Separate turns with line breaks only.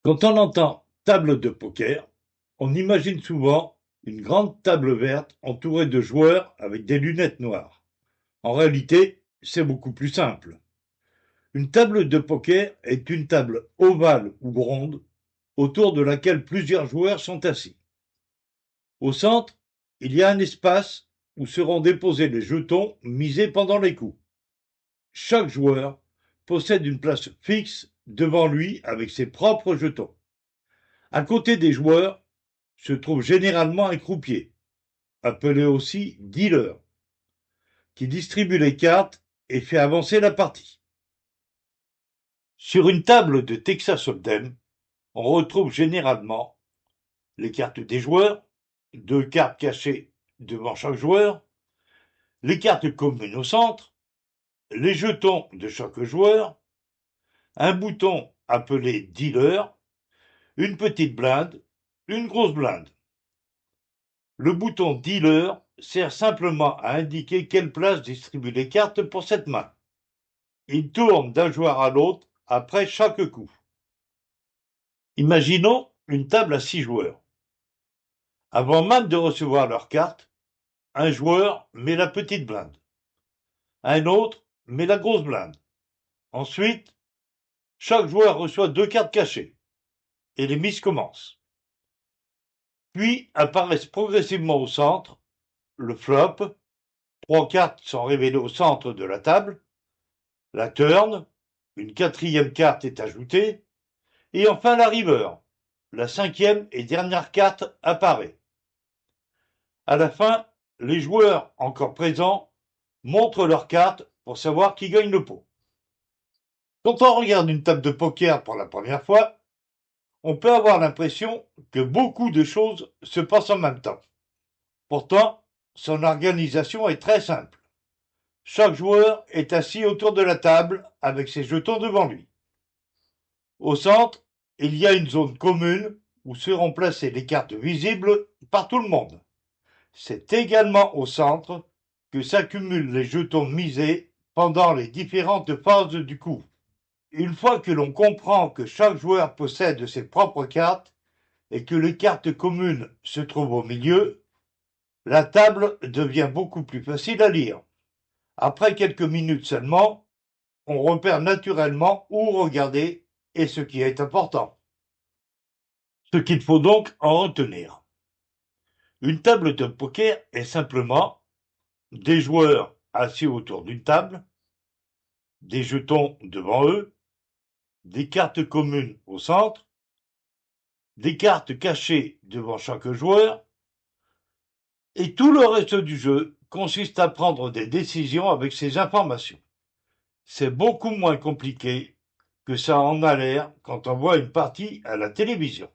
Quand on entend table de poker, on imagine souvent une grande table verte entourée de joueurs avec des lunettes noires. En réalité, c'est beaucoup plus simple. Une table de poker est une table ovale ou ronde autour de laquelle plusieurs joueurs sont assis. Au centre, il y a un espace où seront déposés les jetons misés pendant les coups. Chaque joueur possède une place fixe devant lui avec ses propres jetons. À côté des joueurs se trouve généralement un croupier, appelé aussi dealer, qui distribue les cartes et fait avancer la partie. Sur une table de Texas Hold'em, on retrouve généralement les cartes des joueurs, deux cartes cachées devant chaque joueur, les cartes communes au centre, les jetons de chaque joueur, un bouton appelé dealer, une petite blinde, une grosse blinde. Le bouton dealer sert simplement à indiquer quelle place distribue les cartes pour cette main. Il tourne d'un joueur à l'autre après chaque coup. Imaginons une table à 6 joueurs. Avant même de recevoir leurs cartes, un joueur met la petite blinde, un autre met la grosse blinde. Ensuite, chaque joueur reçoit 2 cartes cachées et les mises commencent. Puis apparaissent progressivement au centre le flop, 3 cartes sont révélées au centre de la table, la turn, une quatrième carte est ajoutée, et enfin la river, la cinquième et dernière carte apparaît. À la fin, les joueurs encore présents montrent leurs cartes pour savoir qui gagne le pot. Quand on regarde une table de poker pour la première fois, on peut avoir l'impression que beaucoup de choses se passent en même temps. Pourtant, son organisation est très simple. Chaque joueur est assis autour de la table avec ses jetons devant lui. Au centre, il y a une zone commune où seront placées les cartes visibles par tout le monde. C'est également au centre que s'accumulent les jetons misés pendant les différentes phases du coup. Une fois que l'on comprend que chaque joueur possède ses propres cartes et que les cartes communes se trouvent au milieu, la table devient beaucoup plus facile à lire. Après quelques minutes seulement, on repère naturellement où regarder et ce qui est important. Ce qu'il faut donc en retenir. Une table de poker est simplement des joueurs assis autour d'une table, des jetons devant eux, des cartes communes au centre, des cartes cachées devant chaque joueur, et tout le reste du jeu consiste à prendre des décisions avec ces informations. C'est beaucoup moins compliqué que ça en a l'air quand on voit une partie à la télévision.